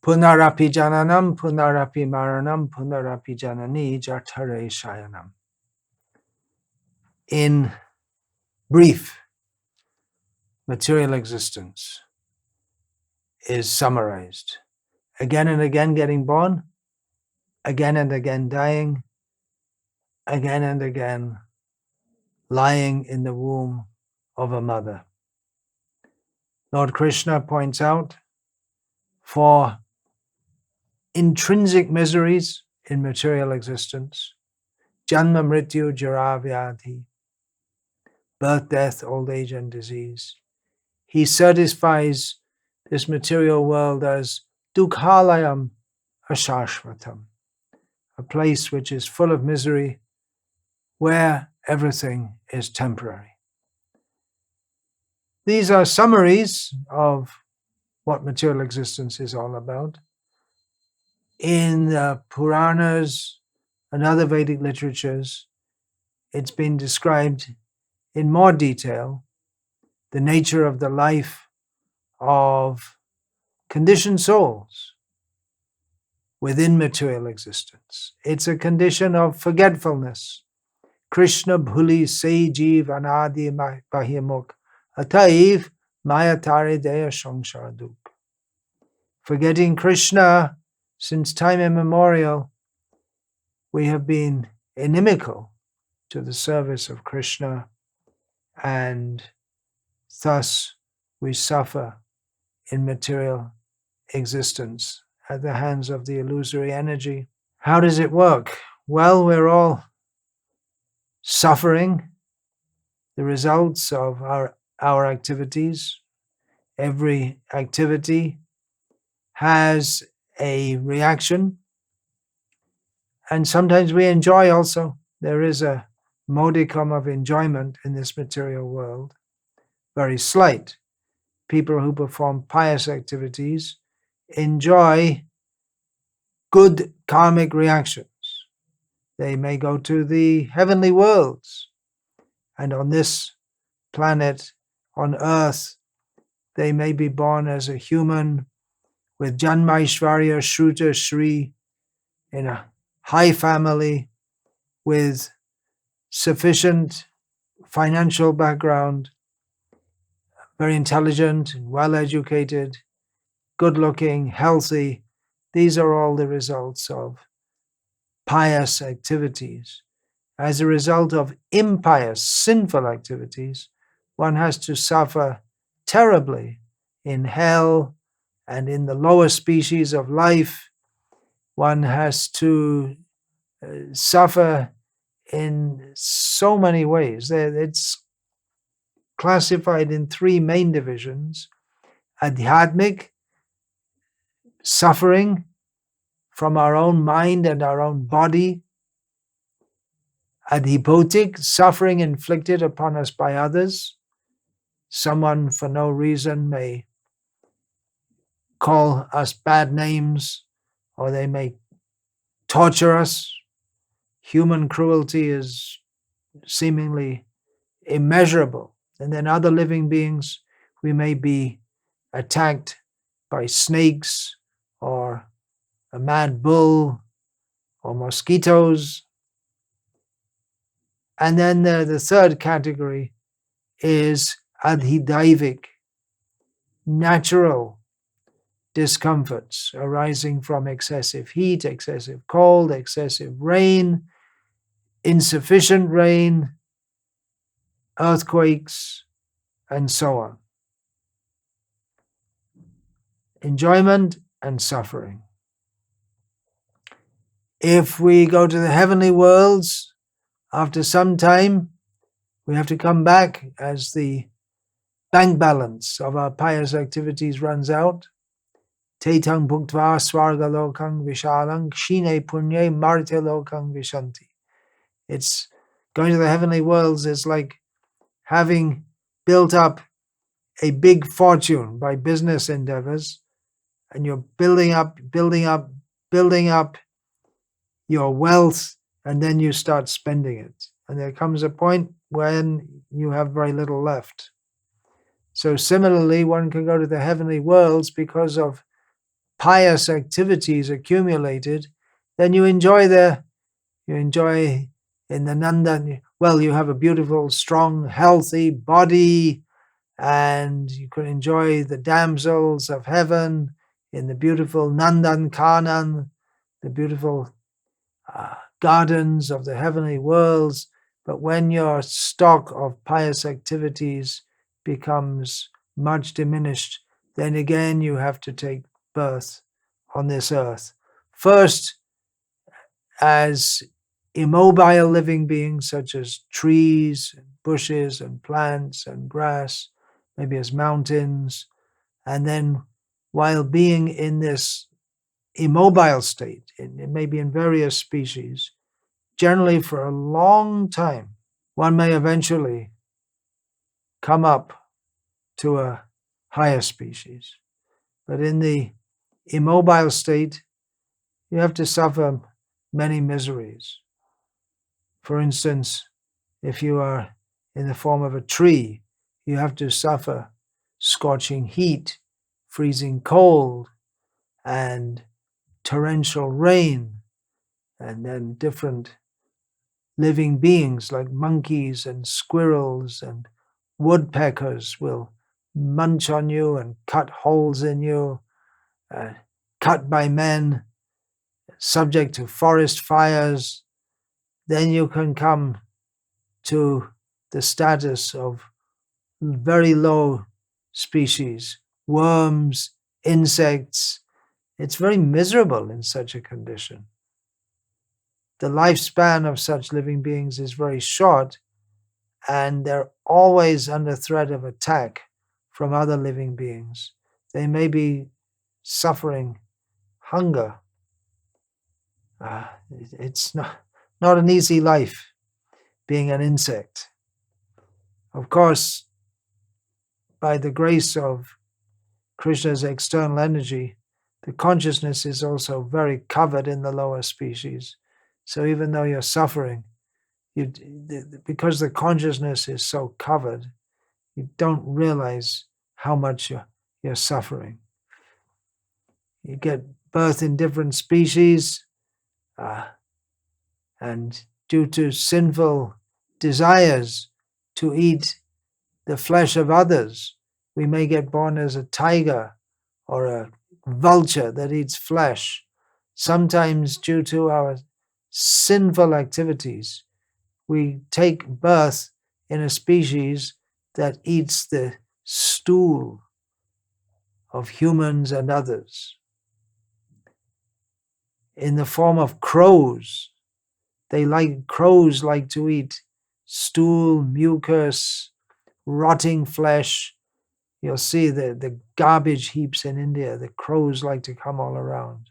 Punarapi jananam, punarapi maranam, punarapi janani jatare shayanam. In brief, material existence is summarized. Again and again getting born, again and again dying, again and again lying in the womb of a mother. Lord Krishna points out for intrinsic miseries in material existence, janma mrityu jara vyadhi, birth, death, old age and disease. He certifies this material world as dukhalayam ashashvatam, a place which is full of misery, where everything is temporary. These are summaries of what material existence is all about. In the Puranas and other Vedic literatures, it's been described in more detail, the nature of the life of conditioned souls within material existence. It's a condition of forgetfulness. Krishna bhuli se jeev anadi bahimuk ataiv mayatare deya samsara duk. Forgetting Krishna since time immemorial, we have been inimical to the service of Krishna, and thus we suffer in material existence at the hands of the illusory energy. How does it work? Well, we're all suffering the results of our activities. Every activity has a reaction, and sometimes we enjoy also. There is a modicum of enjoyment in this material world, very slight. People who perform pious activities enjoy good karmic reactions. They may go to the heavenly worlds, and on this planet, on earth, they may be born as a human with Janmaishvarya Shruta Shri, in a high family with sufficient financial background, very intelligent, well educated, good looking, healthy. These are all the results of pious activities. As a result of impious, sinful activities, one has to suffer terribly in hell and in the lower species of life. One has to suffer in so many ways. It's classified in three main divisions: adhyatmic, suffering from our own mind and our own body; adhipotic, suffering inflicted upon us by others. Someone for no reason may call us bad names, or they may torture us. Human cruelty is seemingly immeasurable. And then other living beings, we may be attacked by snakes or a mad bull or mosquitoes. And then the third category is adhidaivic, natural discomforts arising from excessive heat, excessive cold, excessive rain, insufficient rain, earthquakes, and so on. Enjoyment and suffering. If we go to the heavenly worlds, after some time, we have to come back as the bank balance of our pious activities runs out. Tetang bhuktva swarga lokang vishalang shine punye marte lokang vishanti. It's going to the heavenly worlds is like having built up a big fortune by business endeavors, and you're building up your wealth, and then you start spending it. And there comes a point when you have very little left. So similarly, one can go to the heavenly worlds because of pious activities accumulated, then you enjoy in the Nandan. Well, you have a beautiful, strong, healthy body, and you can enjoy the damsels of heaven in the beautiful Nandan Kanan, the beautiful gardens of the heavenly worlds. But when your stock of pious activities becomes much diminished, then again you have to take birth on this earth. First, as immobile living beings such as trees, and bushes, and plants, and grass, maybe as mountains, and then while being in this immobile state, it may be in various species, generally for a long time, one may eventually come up to a higher species. But in the immobile state, you have to suffer many miseries. For instance, if you are in the form of a tree, you have to suffer scorching heat, freezing cold, and torrential rain, and then different living beings like monkeys and squirrels and woodpeckers will munch on you and cut holes in you, cut by men, subject to forest fires. Then you can come to the status of very low species, worms, insects. It's very miserable in such a condition. The lifespan of such living beings is very short, and they're always under threat of attack from other living beings. They may be suffering hunger. It's not an easy life being an insect. Of course, by the grace of Krishna's external energy, the consciousness is also very covered in the lower species. So even though you're suffering, because the consciousness is so covered, you don't realize how much you're suffering. You get birth in different species, and due to sinful desires to eat the flesh of others, we may get born as a tiger or a vulture that eats flesh. Sometimes due to our sinful activities, we take birth in a species that eats the stool of humans and others. In the form of crows, crows like to eat stool, mucus, rotting flesh. You'll see the garbage heaps in India. The crows like to come all around.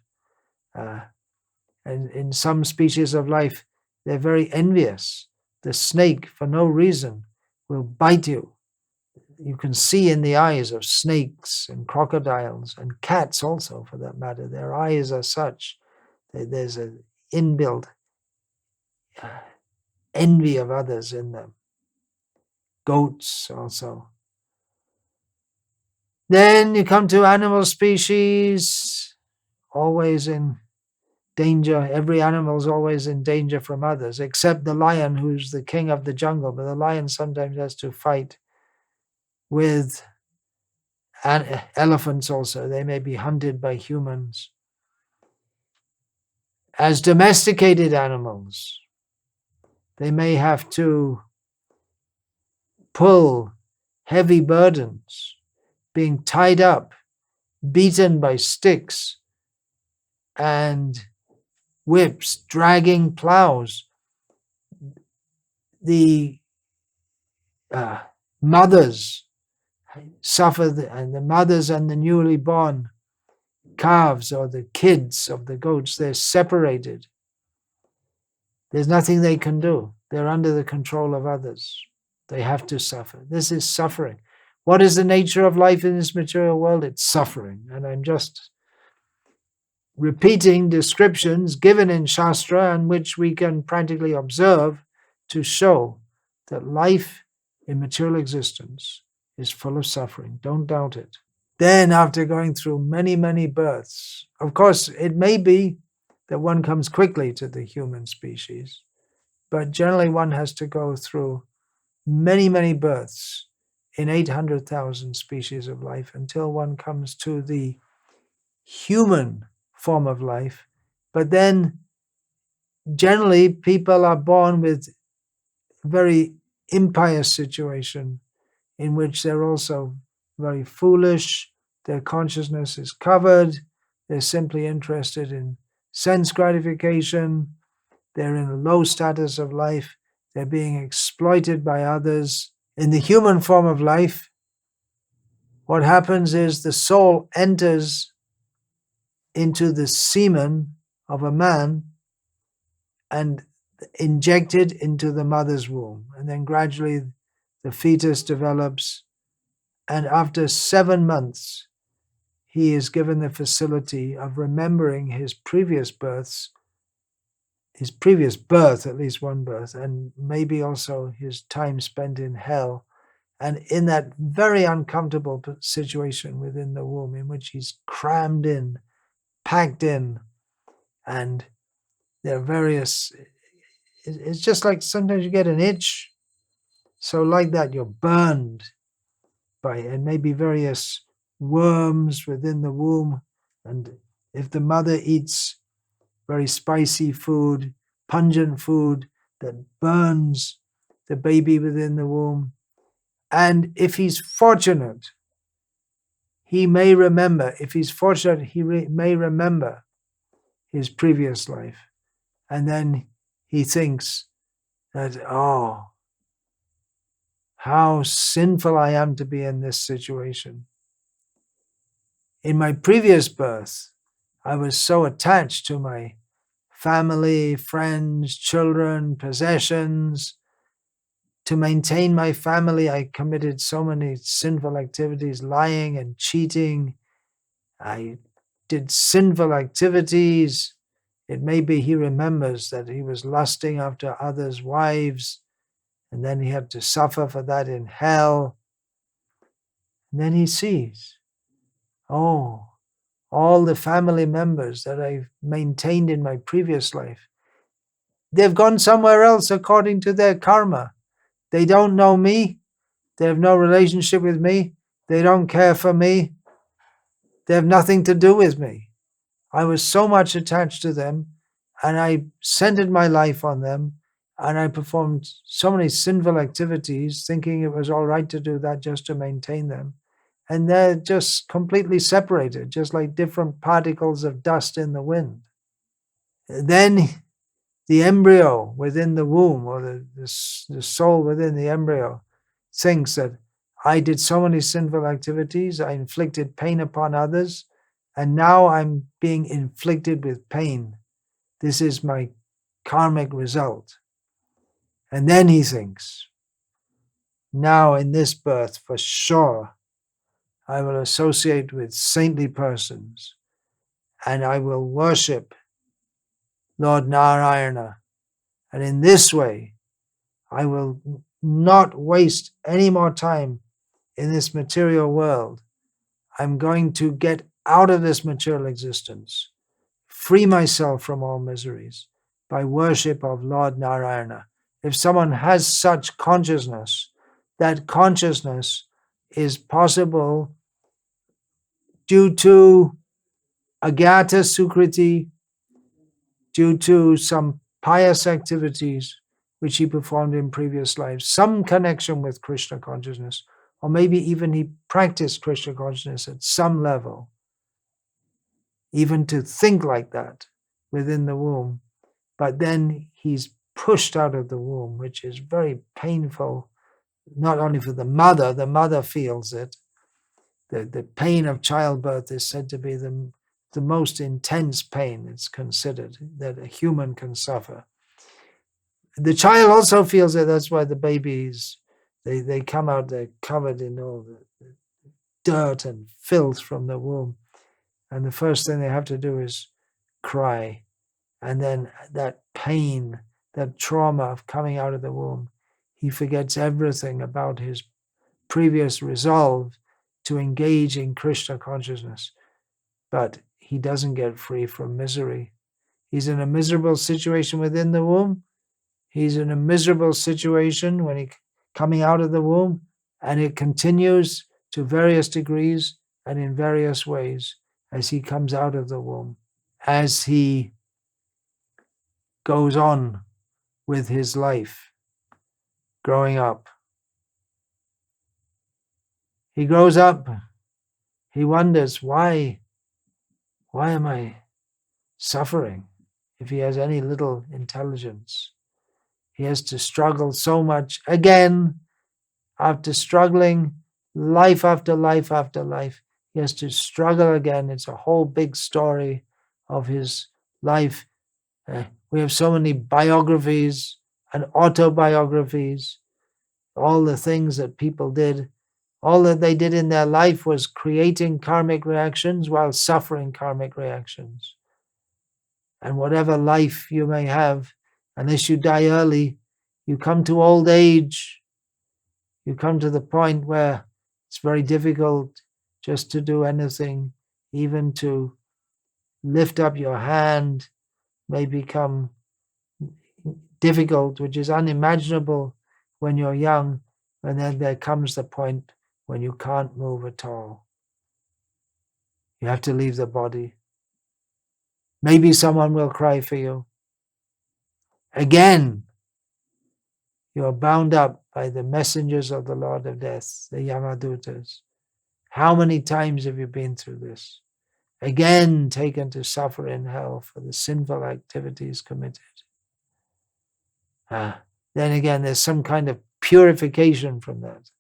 And in some species of life, they're very envious. The snake, for no reason, will bite you. You can see in the eyes of snakes and crocodiles and cats also, for that matter. Their eyes are such. There's an inbuilt envy of others in them. Goats also. Then you come to animal species, always in danger. Every animal is always in danger from others, except the lion, who's the king of the jungle. But the lion sometimes has to fight with elephants also. They may be hunted by humans. As domesticated animals, they may have to pull heavy burdens, being tied up, beaten by sticks and whips, dragging plows. The mothers suffer, and the mothers and the newly born calves or the kids of the goats, they're separated. There's nothing they can do. They're under the control of others. They have to suffer. This is suffering. What is the nature of life in this material world? It's suffering. And I'm just repeating descriptions given in Shastra and which we can practically observe to show that life in material existence is full of suffering. Don't doubt it. Then after going through many, many births, of course, it may be that one comes quickly to the human species, but generally one has to go through many, many births in 800,000 species of life until one comes to the human form of life. But then generally people are born with a very impious situation in which they're also very foolish, their consciousness is covered, they're simply interested in sense gratification, they're in a low status of life, they're being exploited by others. In the human form of life, what happens is the soul enters into the semen of a man and injected into the mother's womb. And then gradually the fetus develops, and after 7 months, he is given the facility of remembering his previous births, his previous birth, at least one birth, and maybe also his time spent in hell. And in that very uncomfortable situation within the womb, in which he's crammed in, packed in, and there are various, it's just like sometimes you get an itch. So like that, you're burned by, and maybe various worms within the womb. And if the mother eats very spicy food, pungent food that burns the baby within the womb, and if he's fortunate, he may remember, may remember his previous life. And then he thinks that, oh, how sinful I am to be in this situation. In my previous birth, I was so attached to my family, friends, children, possessions. To maintain my family, I committed so many sinful activities, lying and cheating. I did sinful activities. It may be he remembers that he was lusting after others' wives, and then he had to suffer for that in hell. And then he sees, oh, all the family members that I've maintained in my previous life, they've gone somewhere else according to their karma. They don't know me. They have no relationship with me. They don't care for me. They have nothing to do with me. I was so much attached to them, and I centered my life on them, and I performed so many sinful activities, thinking it was all right to do that just to maintain them. And they're just completely separated, just like different particles of dust in the wind. Then the embryo within the womb, or the soul within the embryo, thinks that I did so many sinful activities, I inflicted pain upon others, and now I'm being inflicted with pain. This is my karmic result. And then he thinks, now in this birth, for sure, I will associate with saintly persons, and I will worship Lord Narayana. And in this way, I will not waste any more time in this material world. I'm going to get out of this material existence, free myself from all miseries by worship of Lord Narayana. If someone has such consciousness, that consciousness is possible due to agyata sukriti, due to some pious activities which he performed in previous lives, some connection with Krishna consciousness, or maybe even he practiced Krishna consciousness at some level. Even to think like that within the womb, but then he's pushed out of the womb, which is very painful, not only for the mother feels it. The pain of childbirth is said to be the most intense pain, it's considered, that a human can suffer. The child also feels it. That's why the babies, they come out, they're covered in all the dirt and filth from the womb. And the first thing they have to do is cry. And then that pain, that trauma of coming out of the womb, he forgets everything about his previous resolve to engage in Krishna consciousness, but he doesn't get free from misery. He's in a miserable situation within the womb. He's in a miserable situation when he's coming out of the womb, and it continues to various degrees and in various ways as he comes out of the womb, as he goes on with his life, growing up. He grows up, he wonders, why am I suffering? If he has any little intelligence, he has to struggle so much again, after struggling life after life after life. He has to struggle again. It's a whole big story of his life. We have so many biographies and autobiographies, all the things that people did. All that they did in their life was creating karmic reactions while suffering karmic reactions. And whatever life you may have, unless you die early, you come to old age. You come to the point where it's very difficult just to do anything, even to lift up your hand may become difficult, which is unimaginable when you're young, and then there comes the point when you can't move at all. You have to leave the body. Maybe someone will cry for you. Again, you are bound up by the messengers of the Lord of Death, the Yamadutas. How many times have you been through this? Again, taken to suffer in hell for the sinful activities committed. Then again, there's some kind of purification from that.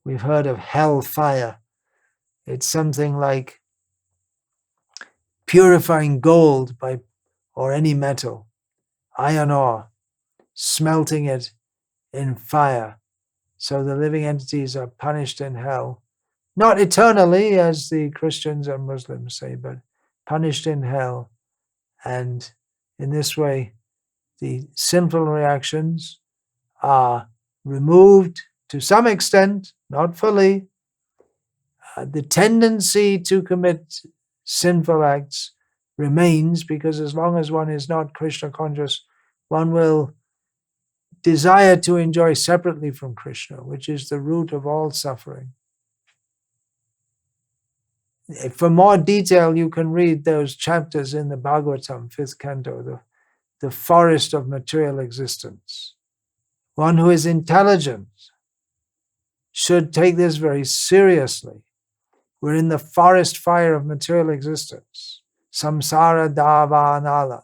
We've heard of hell fire. It's something like purifying gold or any metal, iron ore, smelting it in fire. So the living entities are punished in hell. Not eternally, as the Christians and Muslims say, but punished in hell. And in this way, the sinful reactions are removed to some extent, not fully. The tendency to commit sinful acts remains, because as long as one is not Krishna conscious, one will desire to enjoy separately from Krishna, which is the root of all suffering. For more detail, you can read those chapters in the Bhagavatam, 5th canto, the forest of material existence. One who is intelligent should take this very seriously. We're in the forest fire of material existence, samsara davanala,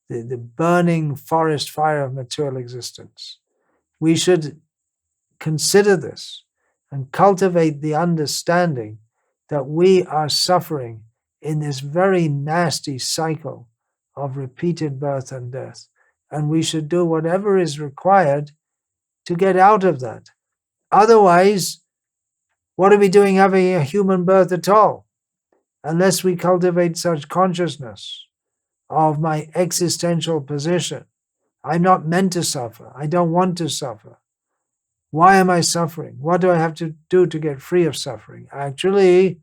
the burning forest fire of material existence. We should consider this and cultivate the understanding that we are suffering in this very nasty cycle of repeated birth and death. And we should do whatever is required to get out of that. Otherwise, what are we doing having a human birth at all? Unless we cultivate such consciousness of my existential position. I'm not meant to suffer. I don't want to suffer. Why am I suffering? What do I have to do to get free of suffering? Actually,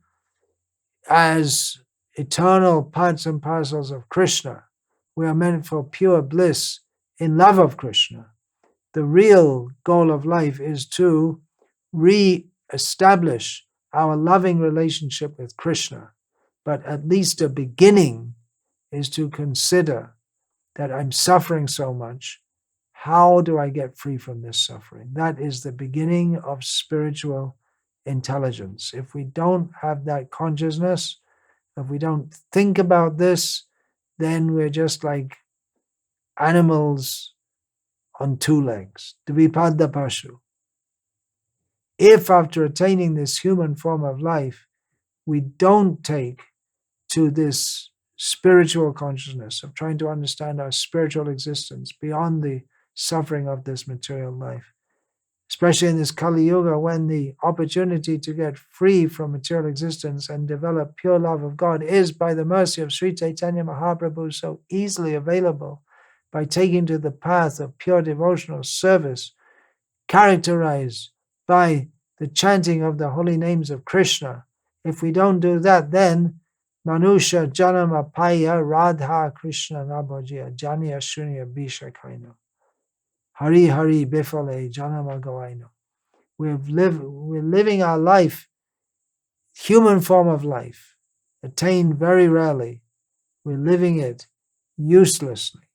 as eternal parts and parcels of Krishna, we are meant for pure bliss in love of Krishna. The real goal of life is to re-establish our loving relationship with Krishna. But at least a beginning is to consider that I'm suffering so much. How do I get free from this suffering? That is the beginning of spiritual intelligence. If we don't have that consciousness, if we don't think about this, then we're just like animals on two legs. Dvipada pashu. If after attaining this human form of life, we don't take to this spiritual consciousness of trying to understand our spiritual existence beyond the suffering of this material life, especially in this Kali Yuga, when the opportunity to get free from material existence and develop pure love of God is, by the mercy of Sri Chaitanya Mahaprabhu, so easily available by taking to the path of pure devotional service, characterized by the chanting of the holy names of Krishna. If we don't do that, then Manusha Janama Paya Radha Krishna Nabhajya Janiya Shunya Bishakaino. Hari Hari Bifale Janama Gawaino. We're living our life, human form of life, attained very rarely. We're living it uselessly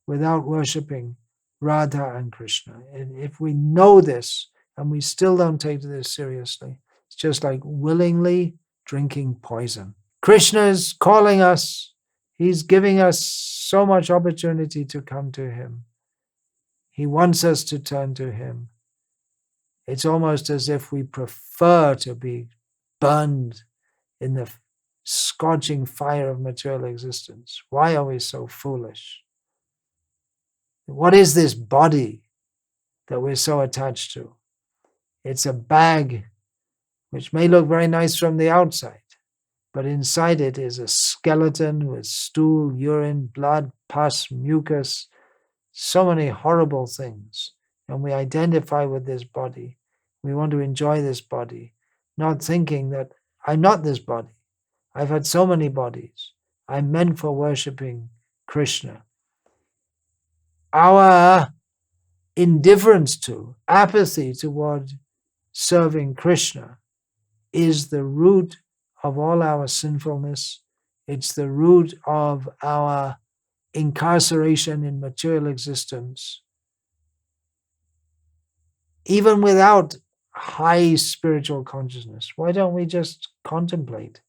without worshipping Radha and Krishna. And if we know this and we still don't take this seriously, it's just like willingly drinking poison. Krishna's calling us. He's giving us so much opportunity to come to him. He wants us to turn to him. It's almost as if we prefer to be burned in the scorching fire of material existence. Why are we so foolish? What is this body that we're so attached to? It's a bag which may look very nice from the outside, but inside it is a skeleton with stool, urine, blood, pus, mucus, so many horrible things. And we identify with this body. We want to enjoy this body, not thinking that I'm not this body. I've had so many bodies. I'm meant for worshipping Krishna. Our indifference to, apathy toward serving Krishna is the root of all our sinfulness. It's the root of our incarceration in material existence. Even without high spiritual consciousness, why don't we just contemplate?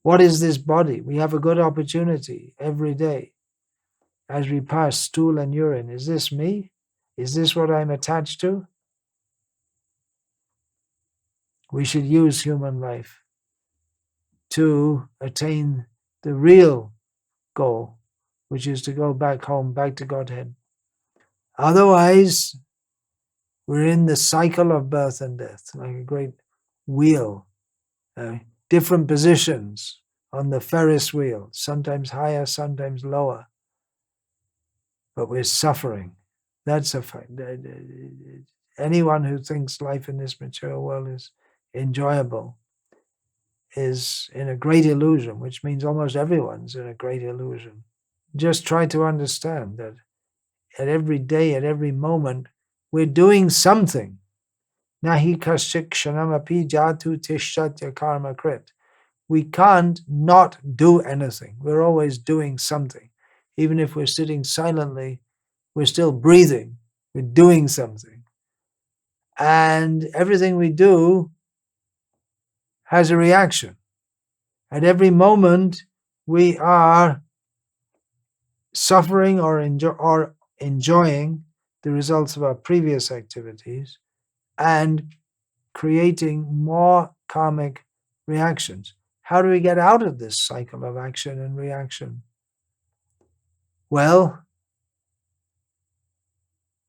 What is this body? We have a good opportunity every day as we pass stool and urine. Is this me? Is this what I'm attached to? We should use human life to attain the real goal, which is to go back home, back to Godhead. Otherwise, we're in the cycle of birth and death, like a great wheel, different positions on the Ferris wheel, sometimes higher, sometimes lower. But we're suffering. That's a fact. Anyone who thinks life in this material world is enjoyable is in a great illusion, which means almost everyone's in a great illusion. Just try to understand that at every day, at every moment, we're doing something. Nahi kasyik kshanamapi jatu tishatya karma krit. We can't not do anything. We're always doing something. Even if we're sitting silently, we're still breathing. We're doing something. And everything we do has a reaction. At every moment, we are suffering or enjoying the results of our previous activities and creating more karmic reactions. How do we get out of this cycle of action and reaction? Well,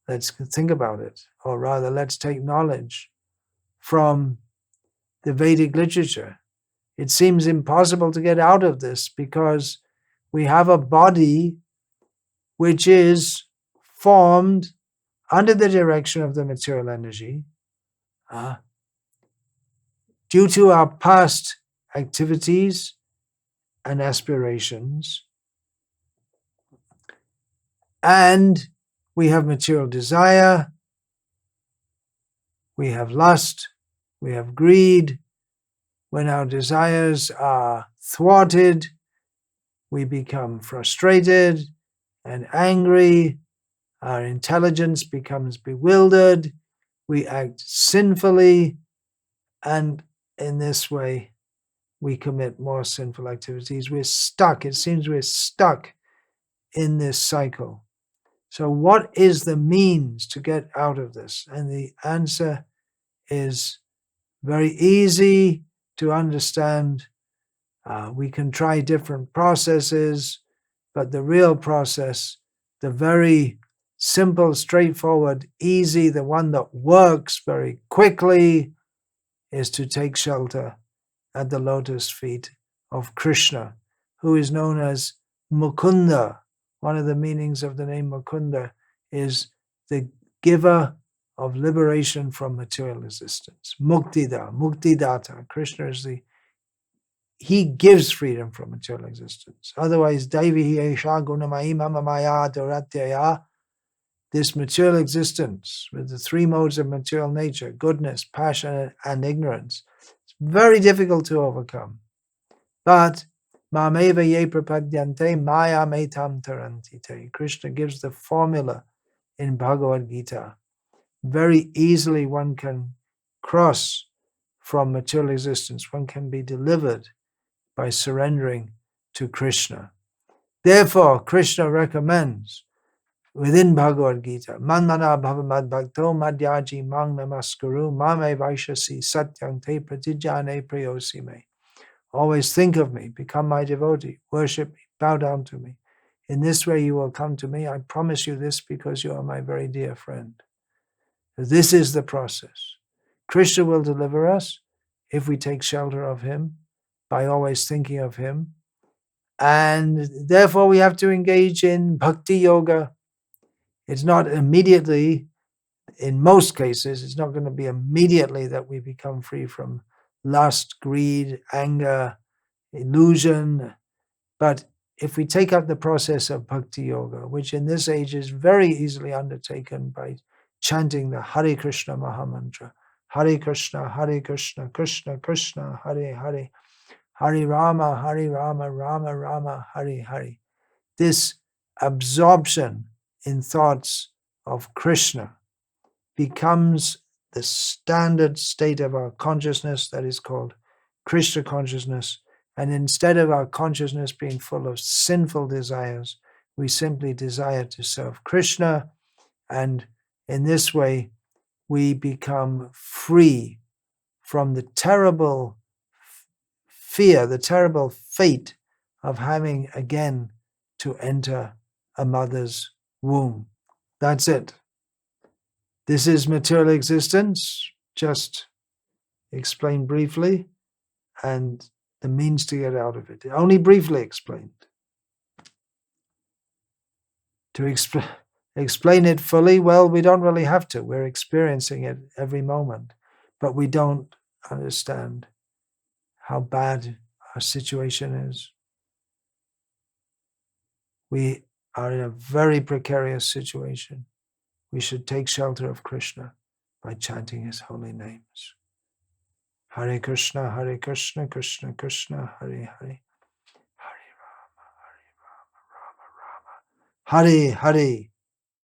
let's think about it, or rather, let's take knowledge from the Vedic literature. It seems impossible to get out of this because we have a body which is formed under the direction of the material energy due to our past activities and aspirations. And we have material desire, we have lust, we have greed. When our desires are thwarted, we become frustrated and angry. Our intelligence becomes bewildered. We act sinfully. And in this way, we commit more sinful activities. We're stuck. It seems we're stuck in this cycle. So what is the means to get out of this? And the answer is very easy to understand. We can try different processes, but the real process, the very simple, straightforward, easy, the one that works very quickly, is to take shelter at the lotus feet of Krishna, who is known as Mukunda. One of the meanings of the name Mukunda is the giver of liberation from material existence. Muktidata. Krishna is he gives freedom from material existence. Otherwise, Daivihi Esha Gunamayi Mama Maya Doratyaya, this material existence with the three modes of material nature, goodness, passion, and ignorance, it's very difficult to overcome. But Mameva Ye Prapadyante Maya Metam Tarantite. Krishna gives the formula in Bhagavad-gita. Very easily one can cross from material existence. One can be delivered by surrendering to Krishna. Therefore, Krishna recommends within Bhagavad-gita, Manmana bhavamad bhakto madhyaji mang namaskuru mame vaishasi satyam te pratijane prayosime. Always think of me, become my devotee, worship me, bow down to me. In this way you will come to me. I promise you this because you are my very dear friend. This is the process. Krishna will deliver us if we take shelter of him by always thinking of him. And therefore we have to engage in bhakti yoga. It's not immediately, in most cases, it's not going to be immediately that we become free from lust, greed, anger, illusion. But if we take up the process of bhakti yoga, which in this age is very easily undertaken by chanting the Hare Krishna Mahamantra, Hare Krishna, Krishna Krishna, Hare Hare, Hare Rama, Rama Rama, Hare Hare. This absorption in thoughts of Krishna becomes the standard state of our consciousness that is called Krishna consciousness. And instead of our consciousness being full of sinful desires, we simply desire to serve Krishna. And in this way, we become free from the terrible fear, the terrible fate of having again to enter a mother's womb. That's it. This is material existence, just explained briefly, and the means to get out of it. Only briefly explained. To explain it fully, well, we don't really have to. We're experiencing it every moment, but we don't understand how bad our situation is. We are in a very precarious situation. We should take shelter of Krishna by chanting his holy names. Hare Krishna, Krishna Krishna, Hare Hare. Hare Rama, Rama Rama. Hare Hare.